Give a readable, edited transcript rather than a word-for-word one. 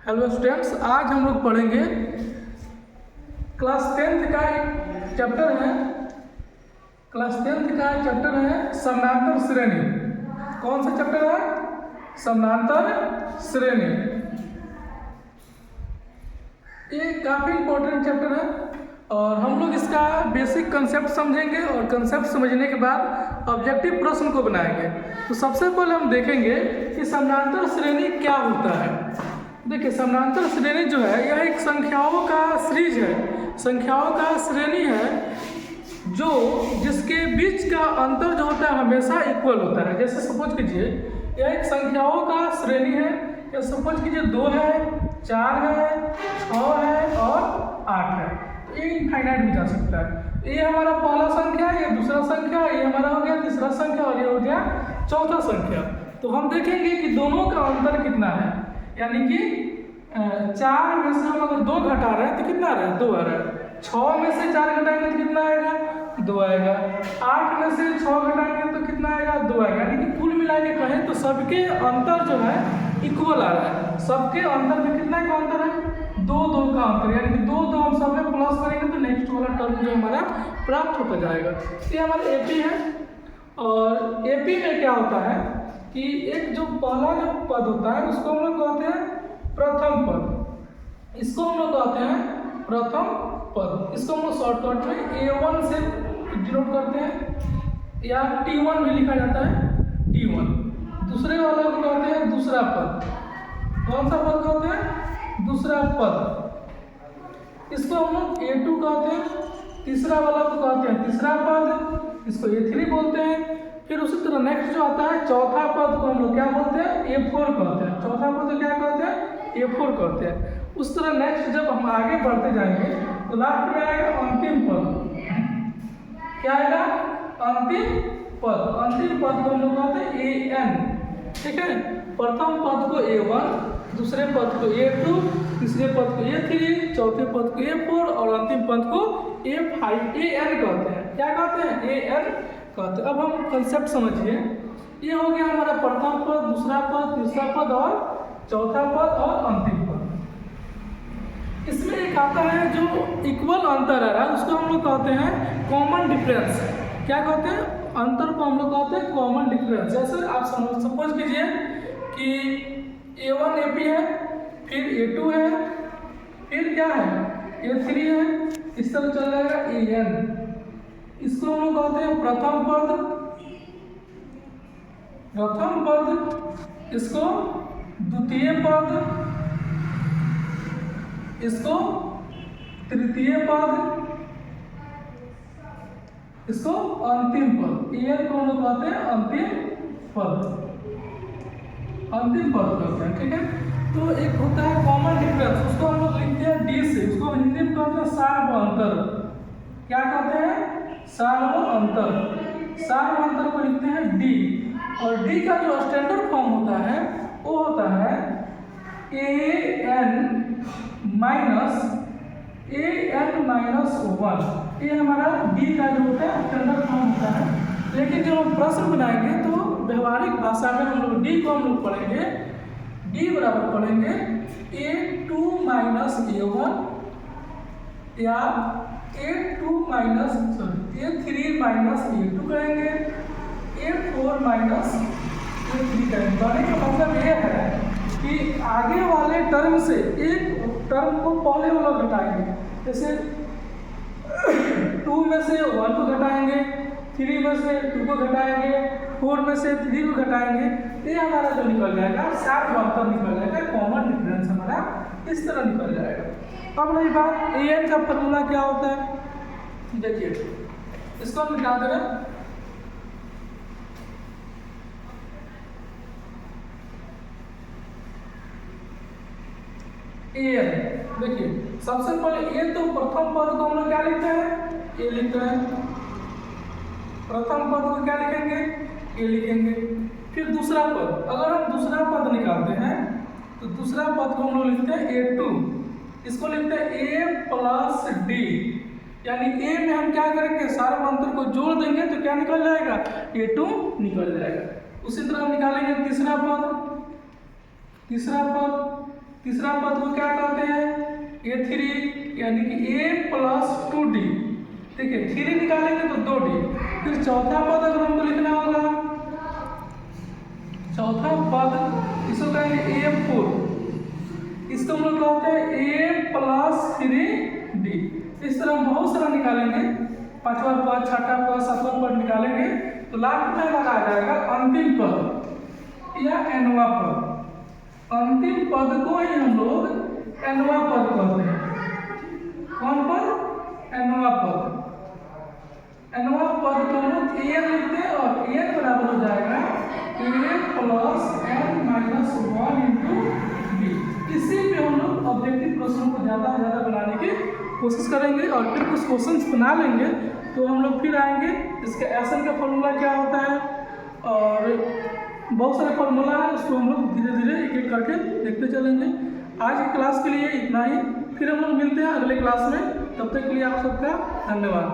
Hello students, आज हम लोग पढ़ेंगे क्लास 10th का एक चैप्टर है। क्लास 10th का चैप्टर है समानांतर श्रेणी। कौन सा चैप्टर है? समानांतर श्रेणी। ये काफ़ी इम्पोर्टेंट चैप्टर है और हम लोग इसका बेसिक कंसेप्ट समझेंगे और कंसेप्ट समझने के बाद ऑब्जेक्टिव प्रश्न को बनाएंगे। तो सबसे पहले हम देखेंगे कि समानांतर श्रेणी क्या होता है। देखिए, समानांतर श्रेणी जो है यह एक संख्याओं का सीरीज है, संख्याओं का श्रेणी है जो जिसके बीच का अंतर जो होता है हमेशा इक्वल होता है। जैसे सपोज कीजिए यह एक संख्याओं का श्रेणी है, या सपोज कीजिए 2 है, 4 है, 6 है और 8 है। तो ये इनफाइनाइट भी जा सकता है। ये हमारा पहला संख्या, ये दूसरा संख्या, ये हमारा हो गया तीसरा संख्या और ये हो गया चौथा संख्या। तो हम देखेंगे कि दोनों का अंतर कितना है। यानी कि 4 में से हम अगर 2 घटा रहे हैं तो कितना आ रहा है? 2 आ रहा है। 6 में से 4 घटाएंगे तो कितना आएगा? 2 आएगा। 8 में से 6 घटाएंगे तो कितना आएगा? 2 आएगा। यानी कि कुल मिला के कहें तो सबके अंतर जो है इक्वल आ रहा है। सबके अंतर में कितना का अंतर है? 2 का अंतर। यानी कि 2 हम सब में प्लस करेंगे तो नेक्स्ट वाला टर्म जो हमारा प्राप्त होता जाएगा। ये हमारा एपी है। और एपी में क्या होता है कि एक जो पहला जो पद होता है उसको हम लोग कहते हैं प्रथम पद। इसको हम लोग कहते हैं प्रथम पद। इसको हम लोग शॉर्टकट में A1 से डिनोट करते हैं, या T1 भी लिखा जाता है, T1। दूसरे वाला को कहते हैं दूसरा पद। कौन सा पद कहते हैं? दूसरा पद। इसको हम लोग A2 कहते हैं। तीसरा वाला को कहते हैं तीसरा पद, इसको A3 बोलते हैं। फिर उसी तरह नेक्स्ट जो आता है चौथा पद को हम लोग क्या बोलते हैं? A4 कहते हैं। चौथा पद को क्या कहते हैं? A4 कहते हैं। उस तरह नेक्स्ट जब हम आगे बढ़ते जाएंगे तो लास्ट में आएगा अंतिम पद। क्या आएगा? अंतिम पद। अंतिम पद को हम लोग कहते हैं AN। ठीक है, प्रथम पद को A1, दूसरे पद को A2, तीसरे पद को A3, चौथे पद को A4 और अंतिम पद को A5 AN कहते हैं। क्या कहते हैं? AN कहते हैं। अब हम कंसेप्ट समझिए। ये हो गया हमारा प्रथम पद, दूसरा पद, तीसरा पद और चौथा पद और अंतिम पद। इसमें एक आता है जो इक्वल अंतर आ रहा है, उसको हम लोग कहते हैं कॉमन डिफरेंस। क्या कहते हैं? अंतर को हम लोग कहते हैं कॉमन डिफरेंस। जैसे आप सपोज कीजिए कि A1 AP है, फिर A2 है, फिर क्या है? A3 है, इस तरह चल जाएगा AN। इसको हम लोग कहते हैं प्रथम पद, प्रथम पद। इसको द्वितीय पद, इसको तृतीय पद, इसको अंतिम पद। AN को हम लोग कहते हैं अंतिम पद, अंतिम पद कहते हैं। ठीक है, तो एक होता है कॉमन डिफरेंस, उसको हम लोग लिखते हैं D से। उसको हिंदी में कहते हैं सार्व अंतर। क्या कहते हैं? सार्व अंतर। सार्व अंतर को लिखते हैं D। और D का जो स्टैंडर्ड फॉर्म होता है वो होता है AN माइनस 1। ये हमारा D का जो होता है स्टैंडर्ड फॉर्म होता है। लेकिन जब हम प्रश्न बनाएंगे तो व्यवहारिक भाषा में हम लोग D को हम लोग पढ़ेंगे, D बराबर पढ़ेंगे A2 माइनस A1 या A3 माइनस A2 कहेंगे, A4 माइनस A3 कहेंगे। कहने का मतलब ये है कि आगे वाले टर्म से एक टर्म को पहले वाला घटाएंगे। जैसे 2 में से 1 को घटाएंगे, 3 में से 2 को घटाएंगे, 4 में से 3 को घटाएंगे। ये हमारा जो निकल जाएगा सार्व अंतर निकल जाएगा, कॉमन डिफरेंस हमारा इस तरह निकल जाएगा। अब रही बात AN का फॉर्मूला क्या होता है। देखिए, इसको हम क्या करें? AN। देखिए, सबसे पहले ये तो प्रथम पद को हम लोग क्या लिखते हैं? A लिखते हैं। प्रथम पद को क्या लिखेंगे? A लिखेंगे। फिर दूसरा पद, अगर हम दूसरा पद निकालते हैं तो दूसरा पद को हम लोग लिखते हैं A2। इसको लिखते हैं A प्लस D। यानी A में हम क्या करेंगे? सार्व अंतर को जोड़ देंगे तो क्या निकल जाएगा? A2 निकल जाएगा। उसी तरह हम निकालेंगे तीसरा पद, तीसरा पद को क्या कहते हैं, A3 यानी कि A + 2D। ठीक है, 3 निकालेंगे तो 2D। फिर चौथा पद अगर हमको लिखना होगा, चौथा पद इसको कहेंगे A4, इसको हम लोग कहते हैं A + 3D। इस तरह हम बहुत सारा निकालेंगे, पांचवा पद, छठा पद, सातवां पद निकालेंगे तो लास्ट में लगा जाएगा अंतिम पद या nवां पद। अंतिम पद को ही हम लोग nवां पद कहते हैं। कौन पद? nवां पद। nवां पद को हम लोग n लिखते हैं और n बराबर हो जाएगा A + n - 1 × b। इसी पे हम लोग ऑब्जेक्टिव प्रश्नों को ज़्यादा से ज़्यादा बनाने की कोशिश करेंगे और फिर कुछ क्वेश्चंस बना लेंगे तो हम लोग फिर आएंगे इसके एसन का फॉर्मूला क्या होता है और बहुत सारे फॉर्मूला है, उसको हम लोग धीरे धीरे एक एक करके देखते चलेंगे। आज की क्लास के लिए इतना ही, फिर हम लोग मिलते हैं अगले क्लास में। तब तक के लिए आप सबका धन्यवाद।